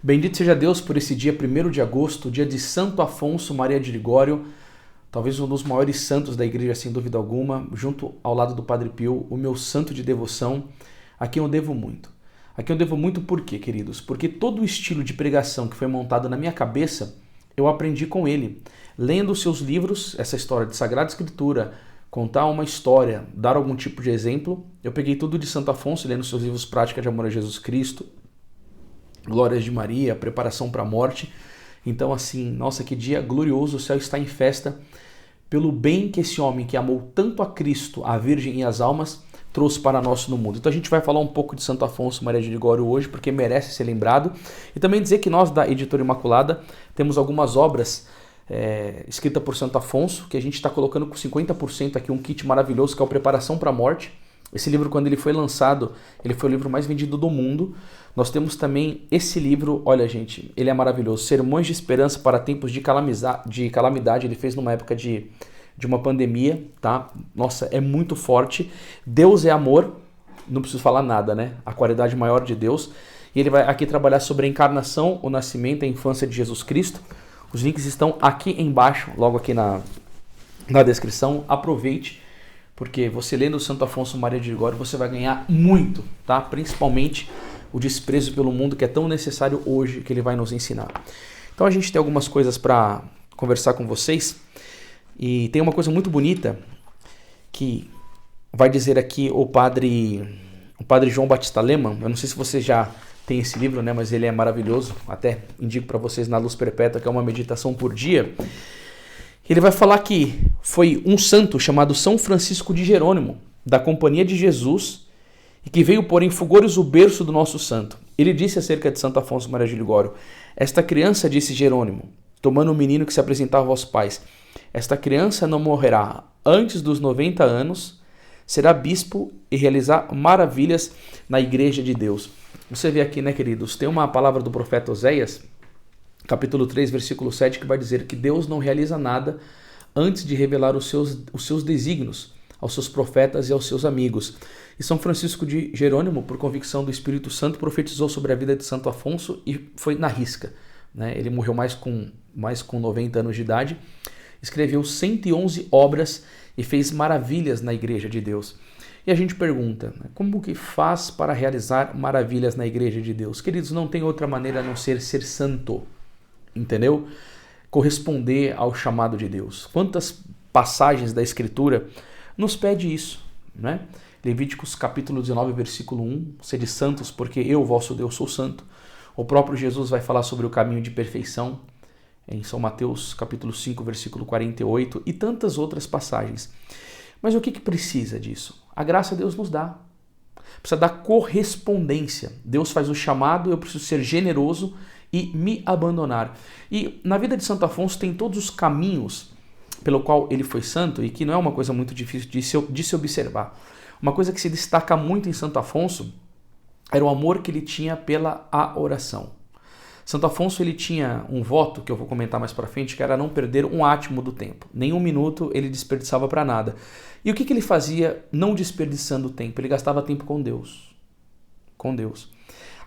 Bendito seja Deus por esse dia 1º de agosto, dia de Santo Afonso Maria de Ligório, talvez um dos maiores santos da igreja, sem dúvida alguma, junto ao lado do Padre Pio, o meu santo de devoção, a quem eu devo muito. A quem eu devo muito por quê, queridos? Porque todo o estilo de pregação que foi montado na minha cabeça, eu aprendi com ele. Lendo os seus livros, essa história de Sagrada Escritura, contar uma história, dar algum tipo de exemplo, eu peguei tudo de Santo Afonso, lendo seus livros Prática de Amor a Jesus Cristo, Glórias de Maria, Preparação para a Morte. Então, assim, nossa, que dia glorioso, o céu está em festa pelo bem que esse homem que amou tanto a Cristo, a Virgem e as almas, trouxe para nós no mundo. Então a gente vai falar um pouco de Santo Afonso Maria de Ligório hoje, porque merece ser lembrado. E também dizer que nós, da Editora Imaculada, temos algumas obras escritas por Santo Afonso, que a gente está colocando com 50% aqui, um kit maravilhoso, que é o Preparação para a Morte. Esse livro, quando ele foi lançado, ele foi o livro mais vendido do mundo. Nós temos também esse livro, olha gente, ele é maravilhoso, Sermões de Esperança para Tempos de Calamidade, ele fez numa época de uma pandemia, tá? Nossa, é muito forte. Deus é amor, não preciso falar nada, né? A qualidade maior de Deus. E ele vai aqui trabalhar sobre a encarnação, o nascimento, a infância de Jesus Cristo. Os links estão aqui embaixo, logo aqui na descrição. Aproveite, porque você lendo o Santo Afonso Maria de Ligório, você vai ganhar muito, tá? Principalmente o desprezo pelo mundo, que é tão necessário hoje, que ele vai nos ensinar. Então a gente tem algumas coisas para conversar com vocês. E tem uma coisa muito bonita que vai dizer aqui o padre João Batista Lehmann. Eu não sei se você já tem esse livro, né? Mas ele é maravilhoso. Até indico para vocês na Luz Perpétua, que é uma meditação por dia. Ele vai falar que foi um santo chamado São Francisco de Jerônimo, da Companhia de Jesus, e que veio pôr em Fugores o berço do nosso santo. Ele disse acerca de Santo Afonso Maria de Ligório: esta criança, disse Jerônimo, tomando um menino que se apresentava aos pais, esta criança não morrerá antes dos 90 anos, será bispo e realizar maravilhas na igreja de Deus. Você vê aqui, né, queridos, tem uma palavra do profeta Oséias, capítulo 3, versículo 7, que vai dizer que Deus não realiza nada antes de revelar os seus desígnios aos seus profetas e aos seus amigos. E São Francisco de Jerônimo, por convicção do Espírito Santo, profetizou sobre a vida de Santo Afonso e foi na risca, né? Ele morreu mais com 90 anos de idade, escreveu 111 obras e fez maravilhas na igreja de Deus. E a gente pergunta, como que faz para realizar maravilhas na igreja de Deus? Queridos, não tem outra maneira a não ser santo, entendeu? Corresponder ao chamado de Deus. Quantas passagens da Escritura nos pede isso, né? Levíticos capítulo 19, versículo 1, sede santos, porque eu, vosso Deus, sou santo. O próprio Jesus vai falar sobre o caminho de perfeição, em São Mateus capítulo 5, versículo 48, e tantas outras passagens. Mas o que precisa disso? A graça Deus nos dá. Precisa da correspondência. Deus faz o chamado, eu preciso ser generoso e me abandonar. E na vida de Santo Afonso tem todos os caminhos pelo qual ele foi santo, e que não é uma coisa muito difícil de se observar. Uma coisa que se destaca muito em Santo Afonso era o amor que ele tinha pela oração. Santo Afonso, ele tinha um voto, que eu vou comentar mais para frente, que era não perder um átimo do tempo. Nem um minuto ele desperdiçava para nada. E o que ele fazia não desperdiçando o tempo? Ele gastava tempo com Deus. Com Deus.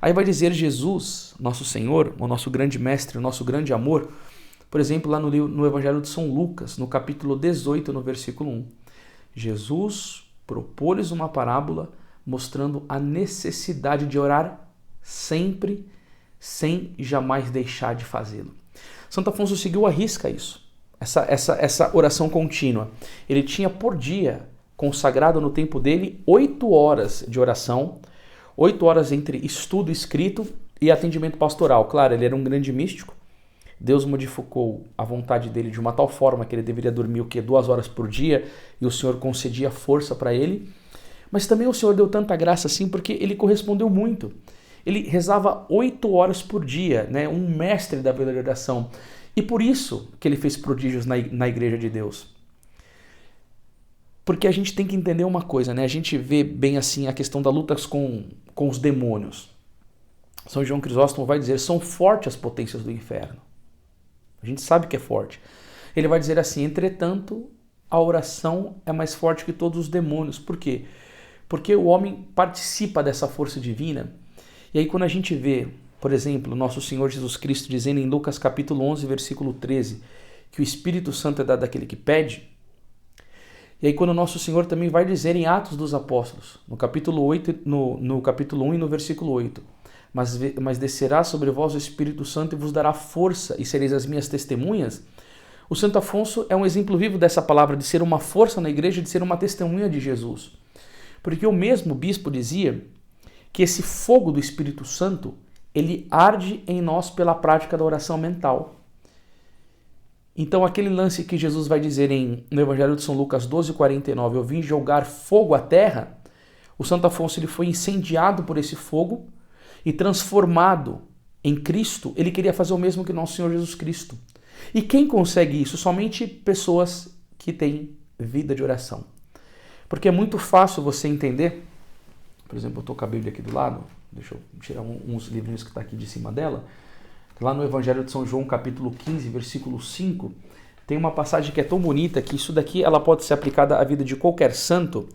Aí vai dizer Jesus, nosso Senhor, o nosso grande mestre, o nosso grande amor, por exemplo, lá no Evangelho de São Lucas, no capítulo 18, no versículo 1. Jesus propôs uma parábola mostrando a necessidade de orar sempre, sem jamais deixar de fazê-lo. Santo Afonso seguiu à risca isso, essa oração contínua. Ele tinha por dia, consagrado no tempo dele, 8 horas de oração, 8 horas entre estudo escrito e atendimento pastoral. Claro, ele era um grande místico. Deus modificou a vontade dele de uma tal forma que ele deveria dormir 2 horas por dia, e o Senhor concedia força para ele. Mas também o Senhor deu tanta graça assim porque ele correspondeu muito. Ele rezava 8 horas por dia, né? Um mestre da vida de oração. E por isso que ele fez prodígios na igreja de Deus. Porque a gente tem que entender uma coisa, né? A gente vê bem assim a questão da luta com os demônios. São João Crisóstomo vai dizer, são fortes as potências do inferno. A gente sabe que é forte. Ele vai dizer assim, entretanto, a oração é mais forte que todos os demônios. Por quê? Porque o homem participa dessa força divina. E aí quando a gente vê por exemplo, nosso Senhor Jesus Cristo dizendo em Lucas capítulo 11, versículo 13, que o Espírito Santo é dado àquele que pede. E aí quando nosso Senhor também vai dizer em Atos dos Apóstolos, no capítulo 8, no capítulo 1 e no versículo 8, mas descerá sobre vós o Espírito Santo e vos dará força e sereis as minhas testemunhas. O Santo Afonso é um exemplo vivo dessa palavra, de ser uma força na igreja, de ser uma testemunha de Jesus. Porque o mesmo bispo dizia que esse fogo do Espírito Santo, ele arde em nós pela prática da oração mental. Então aquele lance que Jesus vai dizer no Evangelho de São Lucas 12:49, eu vim jogar fogo à terra, o Santo Afonso ele foi incendiado por esse fogo e transformado em Cristo, ele queria fazer o mesmo que nosso Senhor Jesus Cristo. E quem consegue isso? Somente pessoas que têm vida de oração. Porque é muito fácil você entender, por exemplo, eu estou com a Bíblia aqui do lado, deixa eu tirar uns livrinhos que está aqui de cima dela. Lá no Evangelho de São João, capítulo 15, versículo 5, tem uma passagem que é tão bonita que isso daqui ela pode ser aplicada à vida de qualquer santo,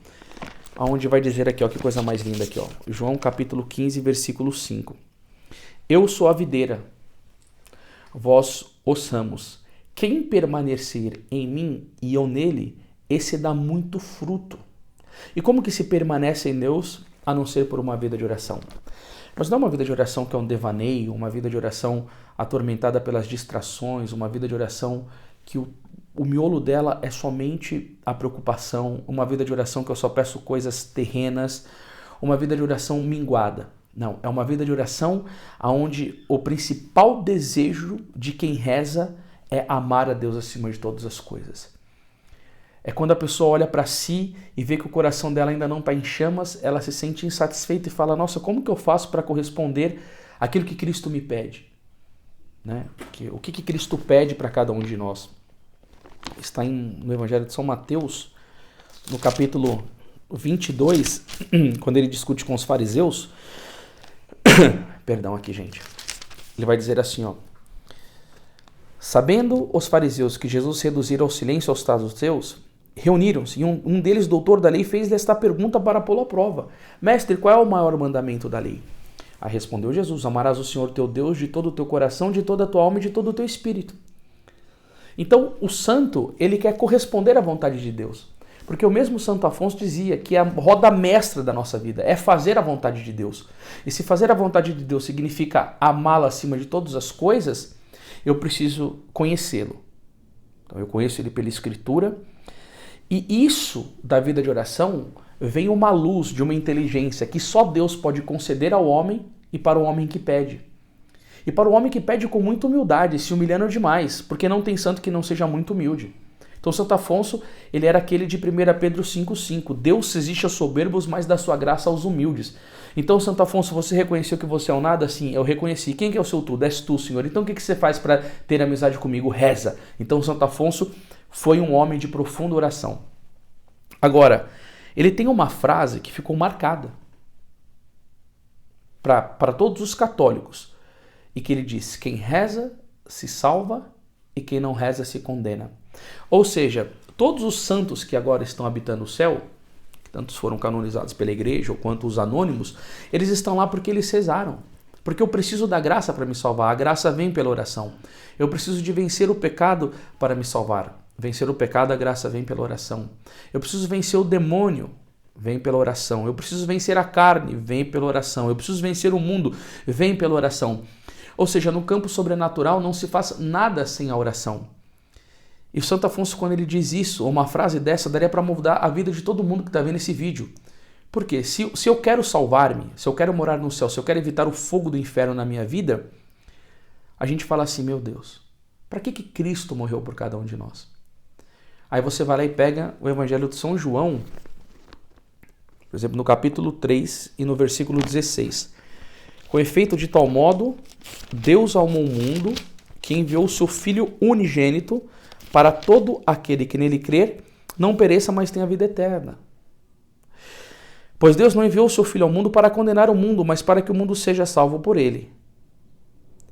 onde vai dizer aqui, ó, que coisa mais linda aqui, ó. João capítulo 15, versículo 5. Eu sou a videira, vós os ramos. Quem permanecer em mim e eu nele, esse dá muito fruto. E como que se permanece em Deus, a não ser por uma vida de oração? Mas não é uma vida de oração que é um devaneio, uma vida de oração atormentada pelas distrações, uma vida de oração que o miolo dela é somente a preocupação, uma vida de oração que eu só peço coisas terrenas, uma vida de oração minguada. Não, é uma vida de oração onde o principal desejo de quem reza é amar a Deus acima de todas as coisas. É quando a pessoa olha para si e vê que o coração dela ainda não está em chamas, ela se sente insatisfeita e fala, nossa, como que eu faço para corresponder àquilo que Cristo me pede? Né? O que Cristo pede para cada um de nós? Está no Evangelho de São Mateus, no capítulo 22, quando ele discute com os fariseus. Perdão aqui, gente. Ele vai dizer assim, ó. Sabendo os fariseus que Jesus reduzira ao silêncio aos saduceus, reuniram-se e um deles, doutor da lei, fez-lhe esta pergunta para pô-lo à prova. Mestre, qual é o maior mandamento da lei? Aí respondeu Jesus, amarás o Senhor teu Deus de todo o teu coração, de toda a tua alma e de todo o teu espírito. Então, o santo, ele quer corresponder à vontade de Deus. Porque o mesmo Santo Afonso dizia que a roda mestra da nossa vida é fazer a vontade de Deus. E se fazer a vontade de Deus significa amá-lo acima de todas as coisas, eu preciso conhecê-lo. Então eu conheço ele pela Escritura. E isso da vida de oração vem uma luz de uma inteligência que só Deus pode conceder ao homem e para o homem que pede. E para o homem que pede com muita humildade, se humilhando demais, porque não tem santo que não seja muito humilde. Então Santo Afonso, ele era aquele de 1 Pedro 5,5. Deus existe aos soberbos, mas dá sua graça aos humildes. Então, Santo Afonso, você reconheceu que você é um nada? Sim, eu reconheci. Quem que é o seu tudo? És tu, Senhor. Então, o que você faz para ter amizade comigo? Reza. Então, Santo Afonso foi um homem de profunda oração. Agora, ele tem uma frase que ficou marcada para todos os católicos. E que ele diz, quem reza se salva e quem não reza se condena. Ou seja, todos os santos que agora estão habitando o céu, tantos foram canonizados pela igreja, ou quanto os anônimos, eles estão lá porque eles rezaram. Porque eu preciso da graça para me salvar, a graça vem pela oração. Eu preciso de vencer o pecado para me salvar. Vencer o pecado, a graça vem pela oração. Eu preciso vencer o demônio, vem pela oração. Eu preciso vencer a carne, vem pela oração. Eu preciso vencer o mundo, vem pela oração. Ou seja, no campo sobrenatural não se faz nada sem a oração. E o Santo Afonso, quando ele diz isso, ou uma frase dessa, daria para mudar a vida de todo mundo que está vendo esse vídeo. Por quê? Se eu quero salvar-me, se eu quero morar no céu, se eu quero evitar o fogo do inferno na minha vida, a gente fala assim, meu Deus, para que Cristo morreu por cada um de nós? Aí você vai lá e pega o Evangelho de São João, por exemplo, no capítulo 3 e no versículo 16. Com efeito de tal modo, Deus amou o mundo, que enviou o seu Filho unigênito, para todo aquele que nele crer, não pereça, mas tenha vida eterna. Pois Deus não enviou o seu Filho ao mundo para condenar o mundo, mas para que o mundo seja salvo por ele.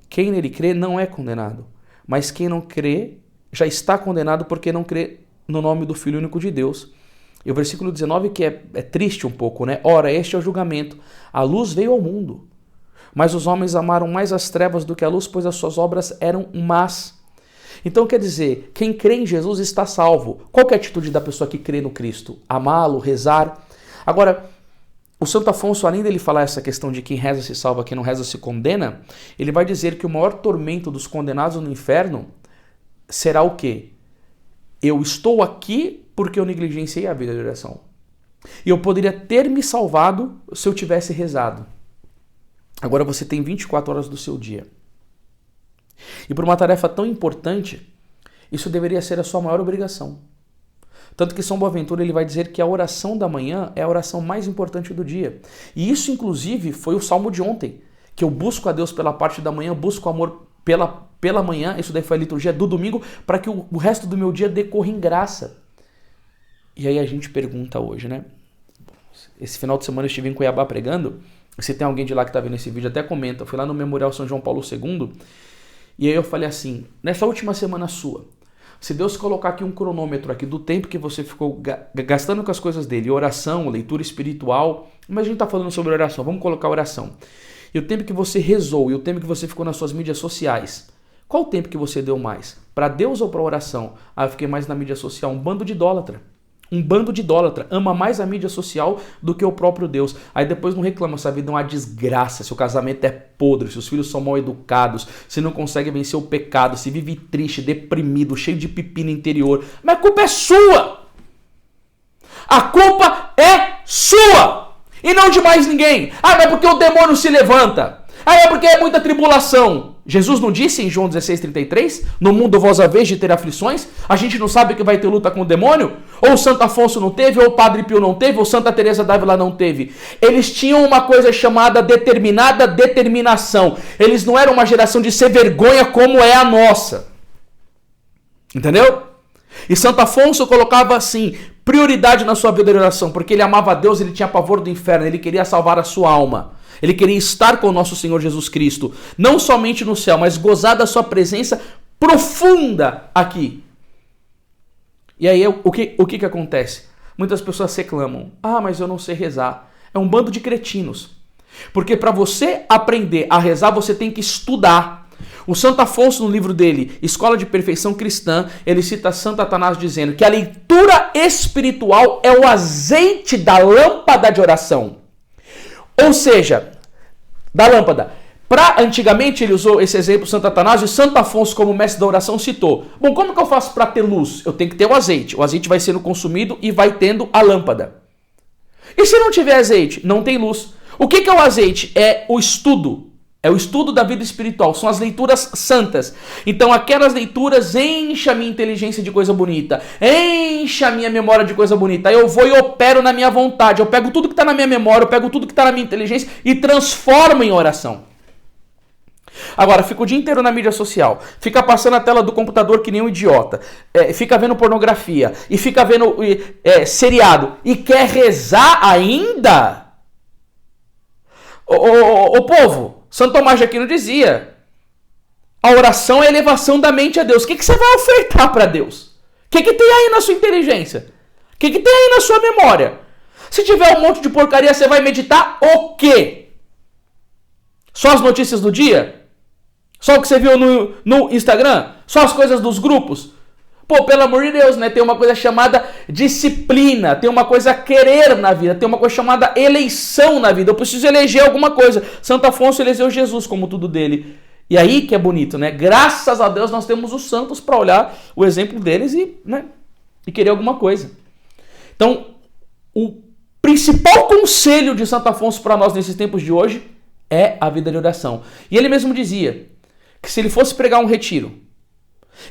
Quem nele crê não é condenado, mas quem não crê já está condenado porque não crê no nome do Filho único de Deus. E o versículo 19 que é triste um pouco, né? Ora, este é o julgamento. A luz veio ao mundo, Mas os homens amaram mais as trevas do que a luz, pois as suas obras eram más. Então quer dizer, quem crê em Jesus está salvo. Qual que é a atitude da pessoa que crê no Cristo? Amá-lo, rezar. Agora, o Santo Afonso, além dele falar essa questão de quem reza se salva, quem não reza se condena, ele vai dizer que o maior tormento dos condenados no inferno será o quê? Eu estou aqui porque eu negligenciei a vida de oração. E eu poderia ter me salvado se eu tivesse rezado. Agora você tem 24 horas do seu dia. E por uma tarefa tão importante, isso deveria ser a sua maior obrigação. Tanto que São Boaventura ele vai dizer que a oração da manhã é a oração mais importante do dia. E isso, inclusive, foi o salmo de ontem, que eu busco a Deus pela parte da manhã, busco amor pela manhã, isso daí foi a liturgia do domingo, para que o resto do meu dia decorra em graça. E aí a gente pergunta hoje, né? Esse final de semana eu estive em Cuiabá pregando, se tem alguém de lá que está vendo esse vídeo, até comenta, eu fui lá no Memorial São João Paulo II, e aí eu falei assim, nessa última semana sua, se Deus colocar aqui um cronômetro aqui do tempo que você ficou gastando com as coisas dele, oração, leitura espiritual, mas a gente está falando sobre oração, vamos colocar oração. E o tempo que você rezou e o tempo que você ficou nas suas mídias sociais, qual o tempo que você deu mais? Para Deus ou para oração? Ah, eu fiquei mais na mídia social, um bando de idólatra. Um bando de idólatra, ama mais a mídia social do que o próprio Deus. Aí depois não reclama, se a vida é uma desgraça, se o casamento é podre, se os filhos são mal educados, se não consegue vencer o pecado, se vive triste, deprimido, cheio de pipi no interior. Mas a culpa é sua! A culpa é sua! E não de mais ninguém. Ah, mas é porque o demônio se levanta. Ah, é porque é muita tribulação. Jesus não disse em João 16,33? No mundo vós haveis de ter aflições? A gente não sabe que vai ter luta com o demônio? Ou Santo Afonso não teve, ou o Padre Pio não teve, ou Santa Teresa d'Ávila não teve. Eles tinham uma coisa chamada determinada determinação. Eles não eram uma geração de ser vergonha como é a nossa. Entendeu? E Santo Afonso colocava assim, prioridade na sua vida de oração, porque ele amava a Deus, ele tinha pavor do inferno, ele queria salvar a sua alma. Ele queria estar com o nosso Senhor Jesus Cristo, não somente no céu, mas gozar da sua presença profunda aqui. E aí o que acontece? Muitas pessoas reclamam, mas eu não sei rezar. É um bando de cretinos. Porque para você aprender a rezar, você tem que estudar. O Santo Afonso, no livro dele, Escola de Perfeição Cristã, ele cita Santo Atanásio dizendo que a leitura espiritual é o azeite da lâmpada de oração. Ou seja, da lâmpada. Antigamente ele usou esse exemplo, Santo Atanásio, e Santo Afonso, como mestre da oração, citou. Bom, como que eu faço para ter luz? Eu tenho que ter o azeite. O azeite vai sendo consumido e vai tendo a lâmpada. E se não tiver azeite? Não tem luz. O que é o azeite? É o estudo. É o estudo da vida espiritual. São as leituras santas. Então aquelas leituras enchem a minha inteligência de coisa bonita. Enchem a minha memória de coisa bonita. Aí eu vou e opero na minha vontade. Eu pego tudo que está na minha memória, eu pego tudo que está na minha inteligência e transformo em oração. Agora, fica o dia inteiro na mídia social. Fica passando a tela do computador que nem um idiota. Fica vendo pornografia. E fica vendo seriado. E quer rezar ainda? Ô povo, Santo Tomás de Aquino dizia, a oração é a elevação da mente a Deus. O que você vai ofertar para Deus? O que tem aí na sua inteligência? O que tem aí na sua memória? Se tiver um monte de porcaria, você vai meditar o quê? Só as notícias do dia? Só o que você viu no Instagram? Só as coisas dos grupos? Pô, pelo amor de Deus, né? Tem uma coisa chamada disciplina, tem uma coisa querer na vida, tem uma coisa chamada eleição na vida. Eu preciso eleger alguma coisa. Santo Afonso elegeu Jesus como tudo dele. E aí que é bonito, né? Graças a Deus nós temos os santos para olhar o exemplo deles e querer alguma coisa. Então, o principal conselho de Santo Afonso para nós nesses tempos de hoje é a vida de oração. E ele mesmo dizia que se ele fosse pregar um retiro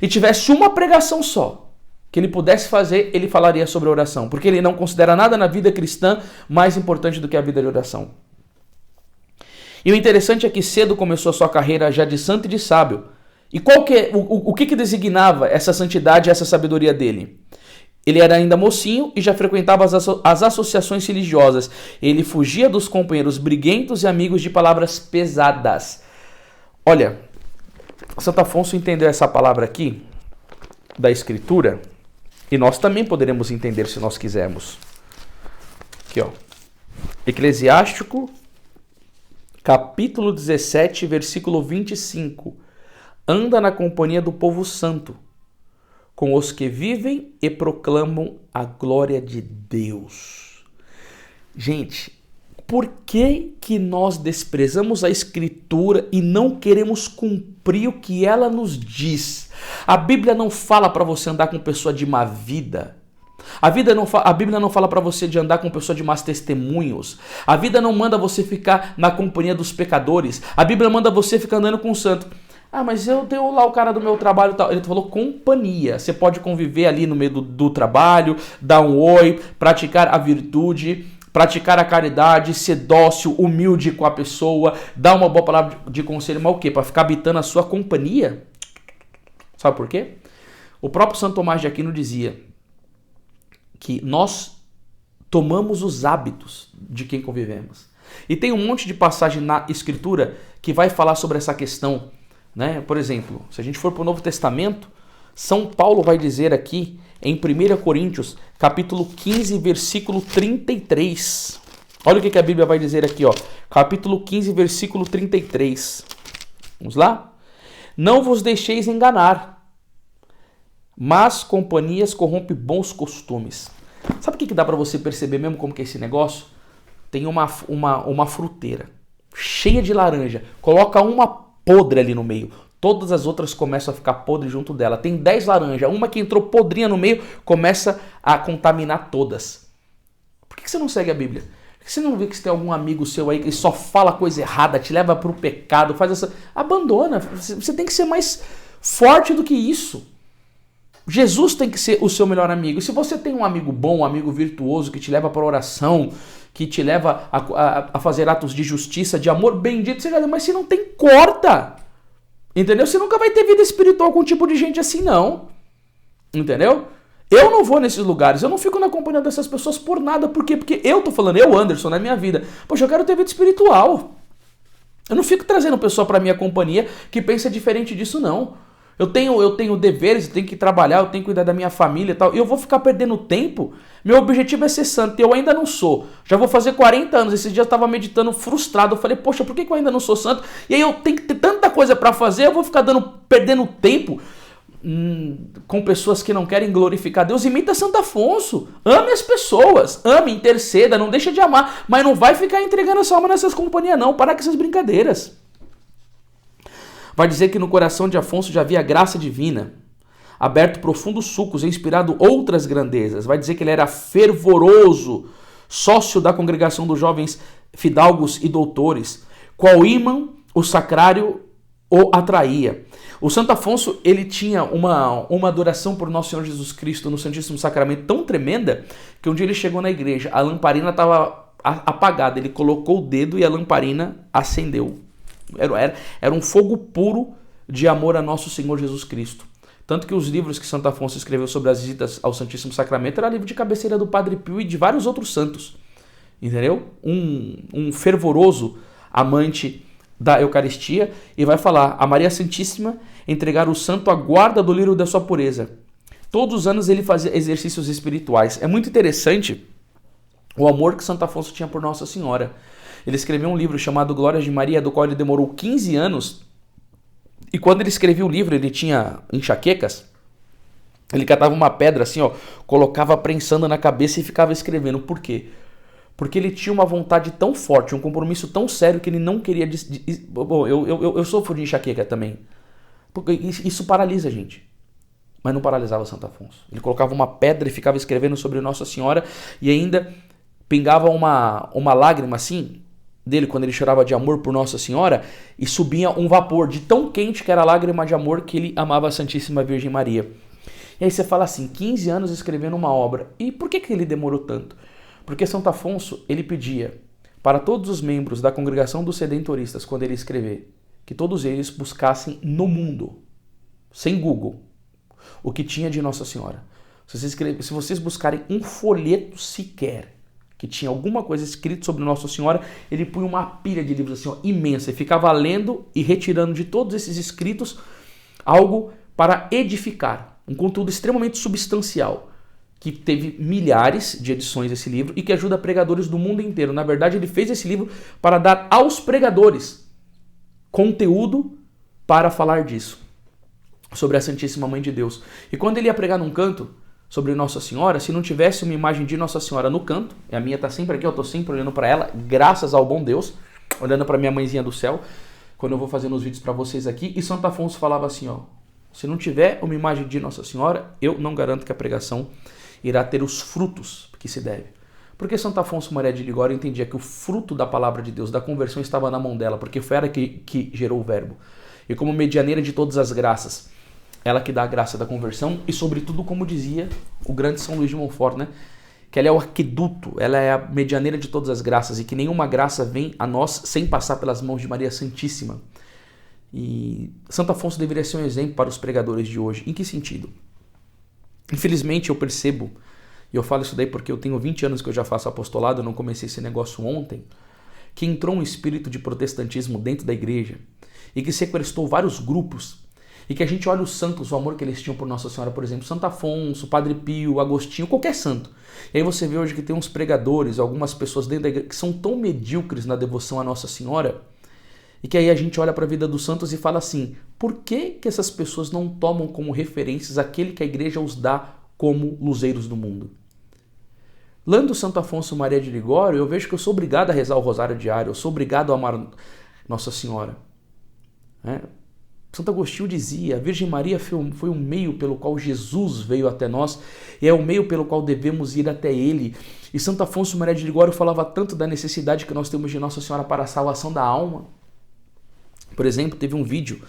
e tivesse uma pregação só que ele pudesse fazer, ele falaria sobre a oração, porque ele não considera nada na vida cristã mais importante do que a vida de oração. E o interessante é que cedo começou a sua carreira já de santo e de sábio. E o que designava essa santidade e essa sabedoria dele? Ele era ainda mocinho e já frequentava as associações religiosas. Ele fugia dos companheiros briguentos e amigos de palavras pesadas. Olha, Santo Afonso entendeu essa palavra aqui da Escritura e nós também poderemos entender se nós quisermos. Aqui, ó. Eclesiástico, capítulo 17, versículo 25. Anda na companhia do povo santo, com os que vivem e proclamam a glória de Deus. Gente, por que nós desprezamos a Escritura e não queremos cumprir o que ela nos diz? A Bíblia não fala para você andar com pessoa de má vida. A Bíblia não fala para você de andar com pessoa de más testemunhos. A Bíblia não manda você ficar na companhia dos pecadores. A Bíblia manda você ficar andando com o santo. Ah, mas eu tenho lá o cara do meu trabalho e tal. Ele falou companhia. Você pode conviver ali no meio do trabalho, dar um oi, praticar a virtude, praticar a caridade, ser dócil, humilde com a pessoa, dar uma boa palavra de conselho, mas o quê? Para ficar habitando a sua companhia? Sabe por quê? O próprio Santo Tomás de Aquino dizia que nós tomamos os hábitos de quem convivemos. E tem um monte de passagem na Escritura que vai falar sobre essa questão, né? Por exemplo, se a gente for para o Novo Testamento, São Paulo vai dizer aqui em 1 Coríntios, capítulo 15, versículo 33. Olha o que a Bíblia vai dizer aqui, ó. Capítulo 15, versículo 33. Vamos lá? Não vos deixeis enganar, mas companhias corrompe bons costumes. Sabe o que dá para você perceber mesmo como que é esse negócio? Tem uma fruteira cheia de laranja. Coloca uma podre ali no meio. Todas as outras começam a ficar podres junto dela. Tem 10 laranjas. Uma que entrou podrinha no meio começa a contaminar todas. Por que você não segue a Bíblia? Por que você não vê que você tem algum amigo seu aí que só fala coisa errada, te leva para o pecado, faz essa... Abandona. Você tem que ser mais forte do que isso. Jesus tem que ser o seu melhor amigo. E se você tem um amigo bom, um amigo virtuoso, que te leva para a oração, que te leva a fazer atos de justiça, de amor, bendito seja Deus, mas se não tem, corta. Entendeu? Você nunca vai ter vida espiritual com um tipo de gente assim, não. Entendeu? Eu não vou nesses lugares, eu não fico na companhia dessas pessoas por nada. Por quê? Porque eu tô falando, eu, Anderson, na minha vida, poxa, eu quero ter vida espiritual. Eu não fico trazendo pessoa para minha companhia que pensa diferente disso, não. Eu tenho deveres, eu tenho que trabalhar, eu tenho que cuidar da minha família e tal. E eu vou ficar perdendo tempo? Meu objetivo é ser santo e eu ainda não sou. Já vou fazer 40 anos. Esses dias eu estava meditando frustrado. Eu falei, poxa, por que eu ainda não sou santo? E aí eu tenho que ter tanta coisa para fazer, eu vou ficar perdendo tempo com pessoas que não querem glorificar Deus. Imita Santo Afonso. Ame as pessoas. Ame, interceda, não deixa de amar. Mas não vai ficar entregando a sua alma nessas companhias, não. Para com essas brincadeiras. Vai dizer que no coração de Afonso já havia graça divina, aberto profundos sulcos e inspirado outras grandezas. Vai dizer que ele era fervoroso, sócio da congregação dos jovens fidalgos e doutores, qual ímã o sacrário o atraía. O Santo Afonso, ele tinha uma adoração por Nosso Senhor Jesus Cristo no Santíssimo Sacramento tão tremenda que um dia ele chegou na igreja, a lamparina estava apagada, ele colocou o dedo e a lamparina acendeu. Era um fogo puro de amor a Nosso Senhor Jesus Cristo. Tanto que os livros que Santo Afonso escreveu sobre as visitas ao Santíssimo Sacramento era livro de cabeceira do Padre Pio e de vários outros santos. Entendeu? Um fervoroso amante da Eucaristia, e vai falar: a Maria Santíssima entregar o santo à guarda do lírio da sua pureza. Todos os anos ele fazia exercícios espirituais. É muito interessante o amor que Santo Afonso tinha por Nossa Senhora. Ele escreveu um livro chamado Glórias de Maria, do qual ele demorou 15 anos. E quando ele escreveu o livro, ele tinha enxaquecas. Ele catava uma pedra assim, ó, colocava prensando na cabeça e ficava escrevendo. Por quê? Porque ele tinha uma vontade tão forte, um compromisso tão sério que ele não queria... Bom, eu sofro de enxaqueca também. Porque isso paralisa a gente. Mas não paralisava Santo Afonso. Ele colocava uma pedra e ficava escrevendo sobre Nossa Senhora e ainda pingava uma lágrima assim dele quando ele chorava de amor por Nossa Senhora e subia um vapor de tão quente que era a lágrima de amor que ele amava a Santíssima Virgem Maria. E aí você fala assim, 15 anos escrevendo uma obra. E por que ele demorou tanto? Porque Santo Afonso, ele pedia para todos os membros da congregação dos Sedentoristas, quando ele escrever, que todos eles buscassem no mundo, sem Google, o que tinha de Nossa Senhora. Se vocês buscarem um folheto sequer, que tinha alguma coisa escrita sobre Nossa Senhora, ele punha uma pilha de livros assim, ó, imensa, e ficava lendo e retirando de todos esses escritos algo para edificar, um conteúdo extremamente substancial, que teve milhares de edições desse livro e que ajuda pregadores do mundo inteiro. Na verdade, ele fez esse livro para dar aos pregadores conteúdo para falar disso, sobre a Santíssima Mãe de Deus. E quando ele ia pregar num canto sobre Nossa Senhora, se não tivesse uma imagem de Nossa Senhora no canto, e a minha está sempre aqui, eu estou sempre olhando para ela, graças ao bom Deus, olhando para minha mãezinha do céu, quando eu vou fazendo os vídeos para vocês aqui, e Santo Afonso falava assim, ó, se não tiver uma imagem de Nossa Senhora, eu não garanto que a pregação irá ter os frutos que se deve. Porque Santo Afonso Maria de Ligório entendia que o fruto da palavra de Deus, da conversão, estava na mão dela, porque foi ela que gerou o verbo. E como medianeira de todas as graças, ela que dá a graça da conversão, e sobretudo, como dizia o grande São Luís de Montfort, né? Que ela é o aqueduto, ela é a medianeira de todas as graças, e que nenhuma graça vem a nós sem passar pelas mãos de Maria Santíssima. E Santo Afonso deveria ser um exemplo para os pregadores de hoje. Em que sentido? Infelizmente eu percebo, e eu falo isso daí porque eu tenho 20 anos que eu já faço apostolado, eu não comecei esse negócio ontem, que entrou um espírito de protestantismo dentro da igreja e que sequestrou vários grupos, e que a gente olha os santos, o amor que eles tinham por Nossa Senhora, por exemplo, Santo Afonso, Padre Pio, Agostinho, qualquer santo. E aí você vê hoje que tem uns pregadores, algumas pessoas dentro da igreja que são tão medíocres na devoção a Nossa Senhora, e que aí a gente olha para a vida dos santos e fala assim, por que essas pessoas não tomam como referências aquele que a igreja os dá como luzeiros do mundo? Lendo Santo Afonso Maria de Ligório, eu vejo que eu sou obrigado a rezar o rosário diário, eu sou obrigado a amar Nossa Senhora. Santo Agostinho dizia, a Virgem Maria foi o meio pelo qual Jesus veio até nós, e é o meio pelo qual devemos ir até Ele. E Santo Afonso Maria de Ligório falava tanto da necessidade que nós temos de Nossa Senhora para a salvação da alma. Por exemplo, teve um vídeo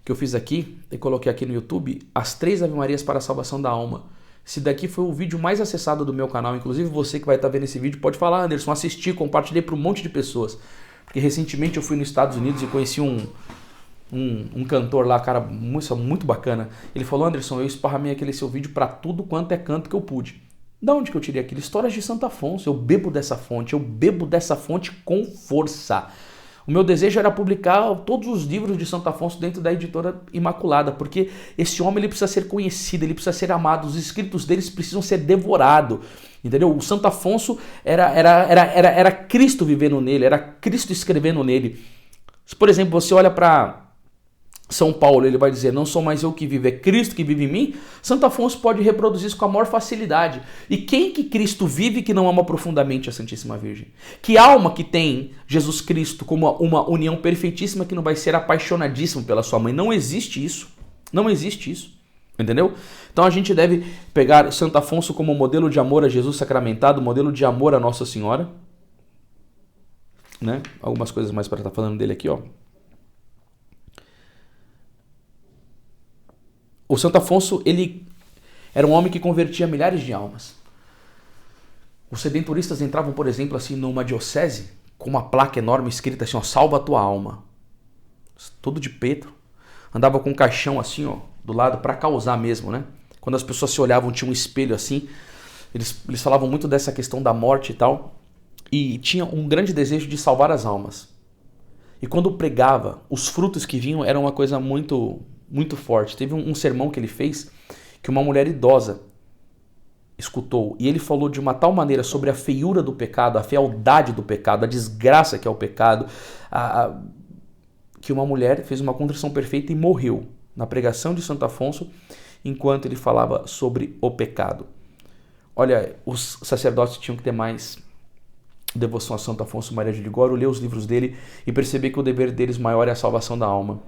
que eu fiz aqui, e coloquei aqui no YouTube, as 3 Ave Marias para a salvação da alma. Esse daqui foi o vídeo mais acessado do meu canal, inclusive você que vai estar vendo esse vídeo pode falar, Anderson, assisti, compartilhei para um monte de pessoas. Porque recentemente eu fui nos Estados Unidos e conheci um cantor lá, cara, muito bacana. Ele falou, Anderson, eu esparramei aquele seu vídeo para tudo quanto é canto que eu pude. Da onde que eu tirei aquilo? Histórias de Santo Afonso, eu bebo dessa fonte com força. O meu desejo era publicar todos os livros de Santo Afonso dentro da Editora Imaculada, porque esse homem ele precisa ser conhecido, ele precisa ser amado, os escritos deles precisam ser devorados, entendeu? O Santo Afonso era Cristo vivendo nele, era Cristo escrevendo nele. Se, por exemplo, você olha para São Paulo, ele vai dizer, não sou mais eu que vivo, é Cristo que vive em mim. Santo Afonso pode reproduzir isso com a maior facilidade. E quem que Cristo vive que não ama profundamente a Santíssima Virgem? Que alma que tem Jesus Cristo como uma união perfeitíssima que não vai ser apaixonadíssimo pela sua mãe? Não existe isso. Não existe isso. Entendeu? Então a gente deve pegar Santo Afonso como modelo de amor a Jesus sacramentado, modelo de amor a Nossa Senhora. Né? Algumas coisas mais para estar falando dele aqui, ó. O Santo Afonso, ele era um homem que convertia milhares de almas. Os redentoristas entravam, por exemplo, assim, numa diocese, com uma placa enorme escrita assim, ó, salva a tua alma. Tudo de Pedro. Andava com um caixão assim, ó, do lado, para causar mesmo, né? Quando as pessoas se olhavam, tinha um espelho assim. Eles falavam muito dessa questão da morte e tal. E tinha um grande desejo de salvar as almas. E quando pregava, os frutos que vinham eram uma coisa muito forte. Teve um sermão que ele fez que uma mulher idosa escutou e ele falou de uma tal maneira sobre a feiura do pecado, a fealdade do pecado, a desgraça que é o pecado, que uma mulher fez uma contrição perfeita e morreu na pregação de Santo Afonso enquanto ele falava sobre o pecado. Olha, os sacerdotes tinham que ter mais devoção a Santo Afonso Maria de Ligório, ler os livros dele e perceber que o dever deles maior é a salvação da alma.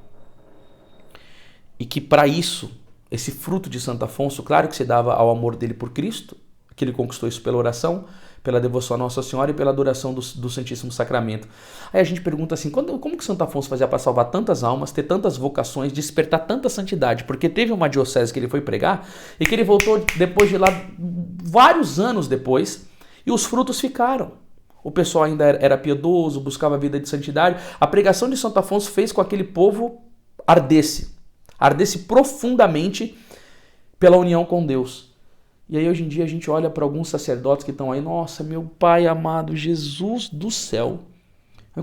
E que para isso, esse fruto de Santo Afonso, claro que se dava ao amor dele por Cristo, que ele conquistou isso pela oração, pela devoção a Nossa Senhora e pela adoração do Santíssimo Sacramento. Aí a gente pergunta assim, como que Santo Afonso fazia para salvar tantas almas, ter tantas vocações, despertar tanta santidade? Porque teve uma diocese que ele foi pregar e que ele voltou depois de lá, vários anos depois, e os frutos ficaram. O pessoal ainda era piedoso, buscava a vida de santidade. A pregação de Santo Afonso fez com que aquele povo ardesse profundamente pela união com Deus. E aí hoje em dia a gente olha para alguns sacerdotes que estão aí, nossa, meu Pai amado, Jesus do céu.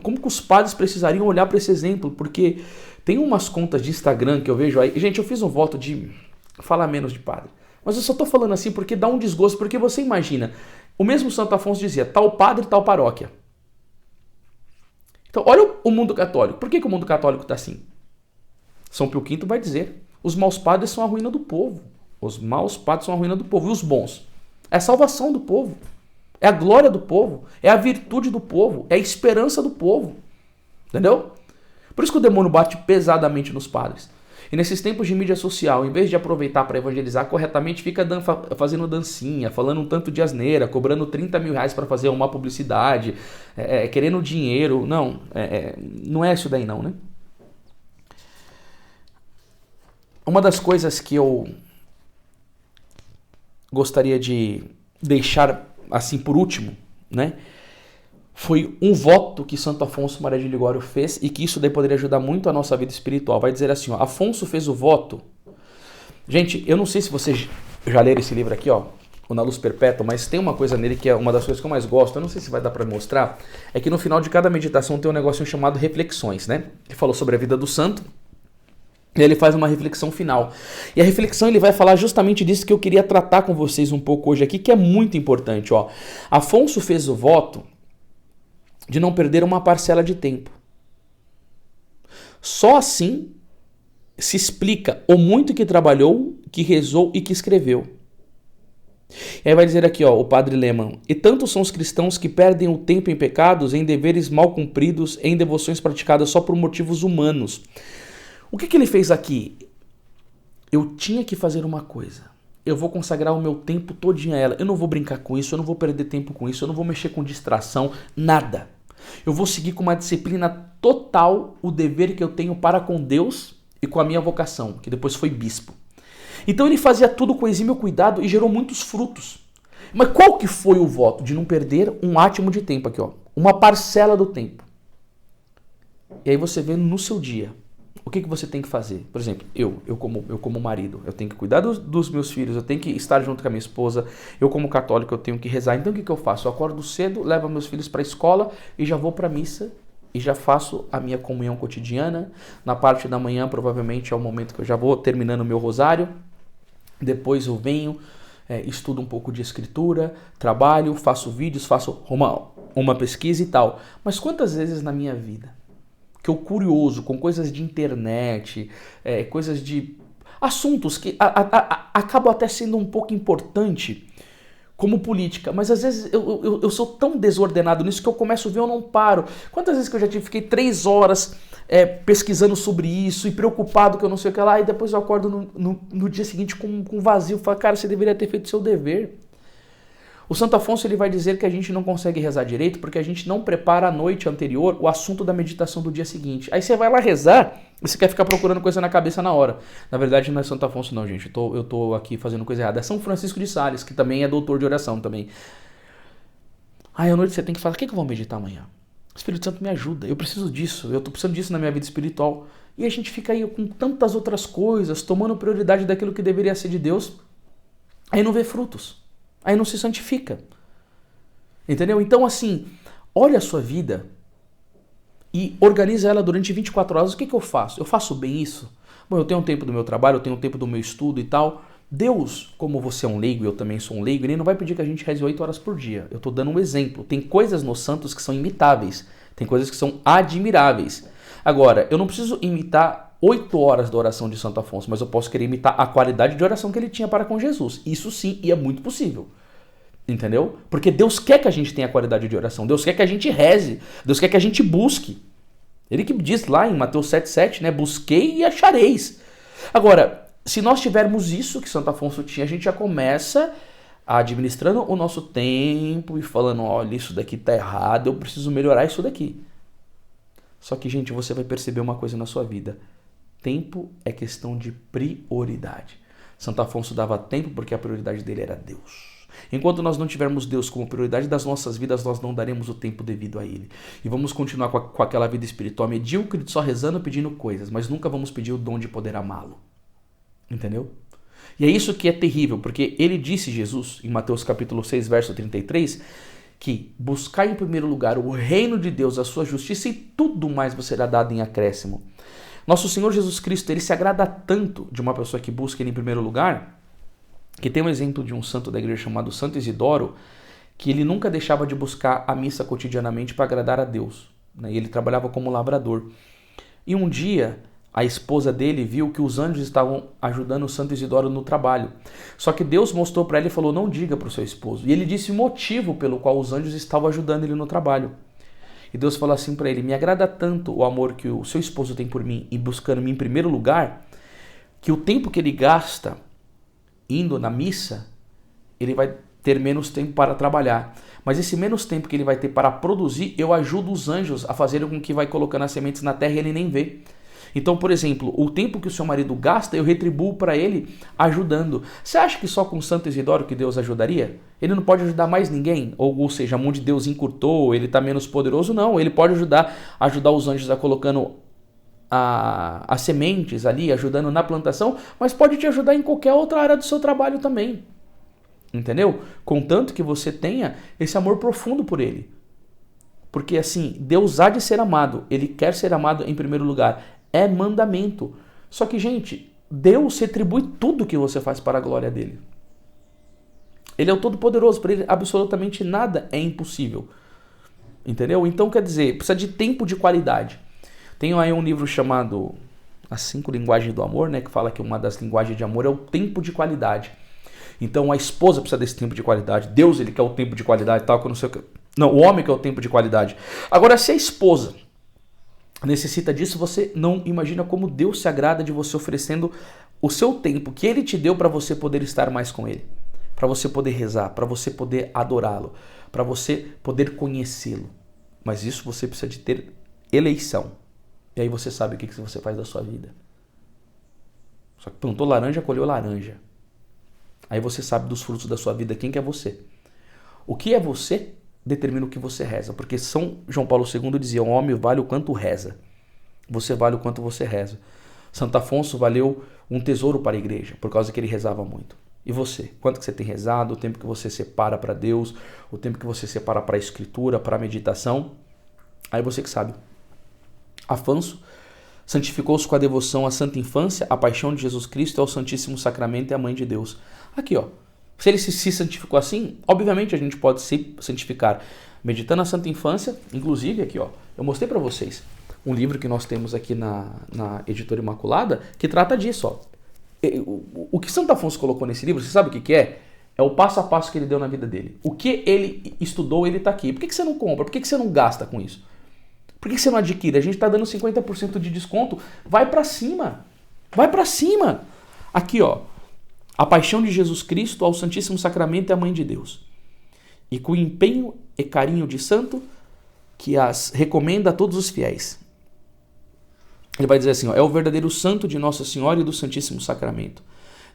Como que os padres precisariam olhar para esse exemplo? Porque tem umas contas de Instagram que eu vejo aí. Gente, eu fiz um voto de falar menos de padre. Mas eu só estou falando assim porque dá um desgosto, porque você imagina, o mesmo Santo Afonso dizia, tal padre, tal paróquia. Então, olha o mundo católico. Por que o mundo católico está assim? São Pio V vai dizer, os maus padres são a ruína do povo. Os maus padres são a ruína do povo. E os bons? É a salvação do povo. É a glória do povo. É a virtude do povo. É a esperança do povo. Entendeu? Por isso que o demônio bate pesadamente nos padres. E nesses tempos de mídia social, em vez de aproveitar para evangelizar corretamente, fica fazendo dancinha, falando um tanto de asneira, cobrando 30 mil reais para fazer uma publicidade, querendo dinheiro. Não, não é isso daí não, né? Uma das coisas que eu gostaria de deixar assim por último, né? Foi um voto que Santo Afonso Maria de Ligório fez e que isso daí poderia ajudar muito a nossa vida espiritual. Vai dizer assim, ó, Afonso fez o voto. Gente, eu não sei se vocês já leram esse livro aqui, ó, o Na Luz Perpétua, mas tem uma coisa nele que é uma das coisas que eu mais gosto, eu não sei se vai dar para mostrar, é que no final de cada meditação tem um negocinho chamado reflexões, né? Ele falou sobre a vida do santo e ele faz uma reflexão final. E a reflexão ele vai falar justamente disso que eu queria tratar com vocês um pouco hoje aqui, que é muito importante, ó. Afonso fez o voto de não perder uma parcela de tempo. Só assim se explica o muito que trabalhou, que rezou e que escreveu. E aí vai dizer aqui, ó, o padre Lehmann, e tantos são os cristãos que perdem o tempo em pecados, em deveres mal cumpridos, em devoções praticadas só por motivos humanos. O que ele fez aqui? Eu tinha que fazer uma coisa. Eu vou consagrar o meu tempo todinho a ela. Eu não vou brincar com isso, eu não vou perder tempo com isso, eu não vou mexer com distração, nada. Eu vou seguir com uma disciplina total o dever que eu tenho para com Deus e com a minha vocação, que depois foi bispo. Então ele fazia tudo com exímio cuidado e gerou muitos frutos. Mas qual que foi o voto? De não perder um átimo de tempo aqui, ó, uma parcela do tempo. E aí você vê no seu dia, o que você tem que fazer? Por exemplo, eu como marido, eu tenho que cuidar dos meus filhos, eu tenho que estar junto com a minha esposa, eu como católico, eu tenho que rezar. Então o que eu faço? Eu acordo cedo, levo meus filhos para a escola e já vou para a missa e já faço a minha comunhão cotidiana. Na parte da manhã, provavelmente, é o momento que eu já vou terminando o meu rosário. Depois eu venho, estudo um pouco de escritura, trabalho, faço vídeos, faço uma pesquisa e tal. Mas quantas vezes na minha vida que eu curioso com coisas de internet, coisas de assuntos que acabam até sendo um pouco importante como política, mas às vezes eu sou tão desordenado nisso que eu começo a ver, eu não paro. Quantas vezes que eu já fiquei 3 horas pesquisando sobre isso e preocupado que eu não sei o que lá, e depois eu acordo no dia seguinte com vazio, falo, cara, você deveria ter feito seu dever. O Santo Afonso ele vai dizer que a gente não consegue rezar direito porque a gente não prepara a noite anterior o assunto da meditação do dia seguinte. Aí você vai lá rezar e você quer ficar procurando coisa na cabeça na hora. Na verdade não é Santo Afonso não, gente. Eu tô aqui fazendo coisa errada. É São Francisco de Sales, que também é doutor de oração também. Aí à noite você tem que falar, o que eu vou meditar amanhã? O Espírito Santo me ajuda, eu preciso disso, eu tô precisando disso na minha vida espiritual. E a gente fica aí com tantas outras coisas, tomando prioridade daquilo que deveria ser de Deus, aí não vê frutos. Aí não se santifica. Entendeu? Então, assim, olha a sua vida e organiza ela durante 24 horas. O que eu faço? Eu faço bem isso? Bom, eu tenho um tempo do meu trabalho, eu tenho um tempo do meu estudo e tal. Deus, como você é um leigo e eu também sou um leigo, ele não vai pedir que a gente reze 8 horas por dia. Eu estou dando um exemplo. Tem coisas nos santos que são imitáveis. Tem coisas que são admiráveis. Agora, eu não preciso imitar 8 horas da oração de Santo Afonso, mas eu posso querer imitar a qualidade de oração que ele tinha para com Jesus. Isso sim, e é muito possível. Entendeu? Porque Deus quer que a gente tenha qualidade de oração. Deus quer que a gente reze. Deus quer que a gente busque. Ele que diz lá em Mateus 7,7, né? Busquei e achareis. Agora, se nós tivermos isso que Santo Afonso tinha, a gente já começa administrando o nosso tempo e falando, olha, isso daqui tá errado, eu preciso melhorar isso daqui. Só que, gente, você vai perceber uma coisa na sua vida. Tempo é questão de prioridade. Santo Afonso dava tempo porque a prioridade dele era Deus. Enquanto nós não tivermos Deus como prioridade das nossas vidas, nós não daremos o tempo devido a Ele. E vamos continuar com aquela vida espiritual medíocre, só rezando, pedindo coisas, mas nunca vamos pedir o dom de poder amá-lo. Entendeu? E é isso que é terrível, porque ele disse, Jesus, em Mateus capítulo 6, verso 33, que buscar em primeiro lugar o reino de Deus, a sua justiça, e tudo mais você será dado em acréscimo. Nosso Senhor Jesus Cristo, ele se agrada tanto de uma pessoa que busca ele em primeiro lugar, que tem um exemplo de um santo da igreja chamado Santo Isidoro, que ele nunca deixava de buscar a missa cotidianamente para agradar a Deus, né? E ele trabalhava como lavrador. E um dia, a esposa dele viu que os anjos estavam ajudando o Santo Isidoro no trabalho. Só que Deus mostrou para ele e falou, não diga para o seu esposo. E ele disse o motivo pelo qual os anjos estavam ajudando ele no trabalho. E Deus falou assim para ele, me agrada tanto o amor que o seu esposo tem por mim e buscando-me em primeiro lugar, que o tempo que ele gasta indo na missa, ele vai ter menos tempo para trabalhar. Mas esse menos tempo que ele vai ter para produzir, eu ajudo os anjos a fazerem com que vai colocando as sementes na terra e ele nem vê. Então, por exemplo, o tempo que o seu marido gasta, eu retribuo para ele ajudando. Você acha que só com Santo Isidoro que Deus ajudaria? Ele não pode ajudar mais ninguém? Ou seja, a mão de Deus encurtou, ele está menos poderoso? Não, ele pode ajudar os anjos a colocando as sementes ali, ajudando na plantação, mas pode te ajudar em qualquer outra área do seu trabalho também. Entendeu? Contanto que você tenha esse amor profundo por ele. Porque assim, Deus há de ser amado, ele quer ser amado em primeiro lugar. É mandamento. Só que, gente, Deus retribui tudo que você faz para a glória dele. Ele é o Todo-Poderoso, para ele absolutamente nada é impossível. Entendeu? Então, quer dizer, precisa de tempo de qualidade. Tem aí um livro chamado As 5 Linguagens do Amor, né, que fala que uma das linguagens de amor é o tempo de qualidade. Então a esposa precisa desse tempo de qualidade. Deus, ele quer o tempo de qualidade, tal, que eu não sei o que. Não, o homem quer o tempo de qualidade. Agora, se a esposa necessita disso, você não imagina como Deus se agrada de você oferecendo o seu tempo que ele te deu para você poder estar mais com ele, para você poder rezar, para você poder adorá-lo, para você poder conhecê-lo. Mas isso você precisa de ter eleição. E aí você sabe o que você faz da sua vida. Só que plantou laranja, colheu laranja. Aí você sabe dos frutos da sua vida quem que é você. O que é você determina o que você reza. Porque São João Paulo II dizia, o homem vale o quanto reza. Você vale o quanto você reza. Santo Afonso valeu um tesouro para a igreja, por causa que ele rezava muito. E você? Quanto que você tem rezado? O tempo que você separa para Deus? O tempo que você separa para a escritura, para a meditação? Aí você que sabe. Afonso santificou-se com a devoção à Santa Infância, à paixão de Jesus Cristo, ao Santíssimo Sacramento e à Mãe de Deus. Aqui, ó. Se ele se santificou assim, obviamente a gente pode se santificar meditando a Santa Infância. Inclusive, aqui, ó, eu mostrei para vocês um livro que nós temos aqui na Editora Imaculada, que trata disso, ó. O que Santo Afonso colocou nesse livro, você sabe o que é? É o passo a passo que ele deu na vida dele. O que ele estudou, ele está aqui. Por que você não compra? Por que você não gasta com isso? Por que você não adquire? A gente está dando 50% de desconto. Vai para cima. Vai para cima. Aqui, ó. A paixão de Jesus Cristo ao Santíssimo Sacramento e à Mãe de Deus. E com empenho e carinho de santo, que as recomenda a todos os fiéis. Ele vai dizer assim, ó, é o verdadeiro santo de Nossa Senhora e do Santíssimo Sacramento.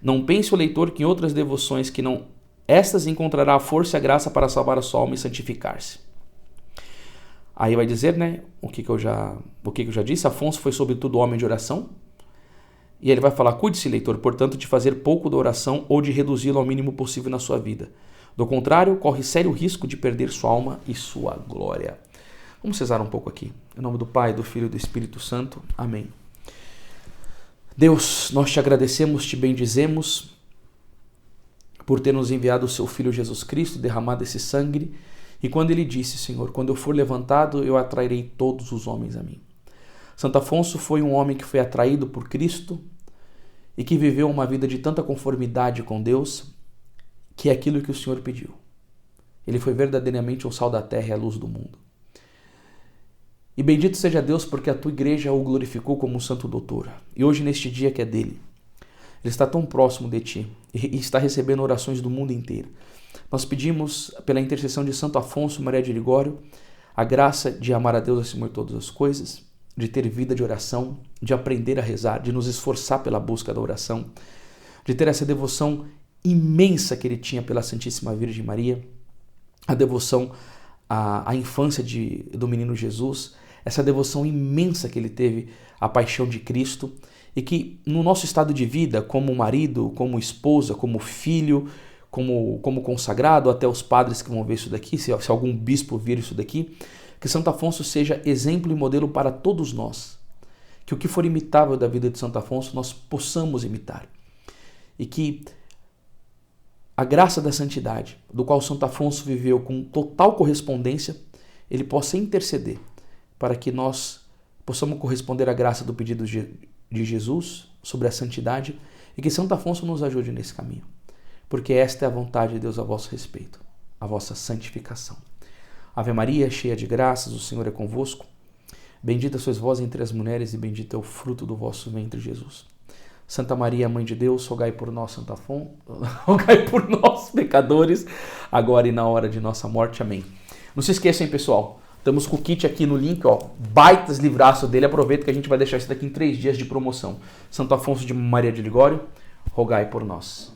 Não pense o leitor que em outras devoções que não estas encontrará a força e a graça para salvar a sua alma e santificar-se. Aí vai dizer, né, o que eu já disse, Afonso foi sobretudo homem de oração. E ele vai falar, cuide-se, leitor, portanto, de fazer pouco da oração ou de reduzi-la ao mínimo possível na sua vida. Do contrário, corre sério risco de perder sua alma e sua glória. Vamos cesar um pouco aqui. Em nome do Pai, do Filho e do Espírito Santo. Amém. Deus, nós te agradecemos, te bendizemos por ter nos enviado o seu Filho Jesus Cristo, derramado esse sangue. E quando ele disse, Senhor, quando eu for levantado, eu atrairei todos os homens a mim. Santo Afonso foi um homem que foi atraído por Cristo e que viveu uma vida de tanta conformidade com Deus, que é aquilo que o Senhor pediu. Ele foi verdadeiramente o sal da terra e a luz do mundo. E bendito seja Deus porque a tua igreja o glorificou como um santo doutor. E hoje, neste dia que é dele, ele está tão próximo de ti e está recebendo orações do mundo inteiro. Nós pedimos, pela intercessão de Santo Afonso Maria de Ligório, a graça de amar a Deus acima de todas as coisas, de ter vida de oração, de aprender a rezar, de nos esforçar pela busca da oração, de ter essa devoção imensa que ele tinha pela Santíssima Virgem Maria, a devoção à infância do menino Jesus, essa devoção imensa que ele teve à paixão de Cristo, e que no nosso estado de vida, como marido, como esposa, como filho, como consagrado, até os padres que vão ver isso daqui, se algum bispo vir isso daqui, que Santo Afonso seja exemplo e modelo para todos nós. Que o que for imitável da vida de Santo Afonso nós possamos imitar. E que a graça da santidade, do qual Santo Afonso viveu com total correspondência, ele possa interceder para que nós possamos corresponder à graça do pedido de Jesus sobre a santidade e que Santo Afonso nos ajude nesse caminho. Porque esta é a vontade de Deus a vosso respeito, a vossa santificação. Ave Maria, cheia de graças, o Senhor é convosco. Bendita sois vós entre as mulheres e bendito é o fruto do vosso ventre, Jesus. Santa Maria, Mãe de Deus, rogai por nós, Santo Afonso, rogai por nós, pecadores, agora e na hora de nossa morte. Amém. Não se esqueçam, hein, pessoal? Estamos com o kit aqui no link, ó, baitas livraço dele. Aproveita que a gente vai deixar isso daqui em 3 dias de promoção. Santo Afonso de Maria de Ligório, rogai por nós.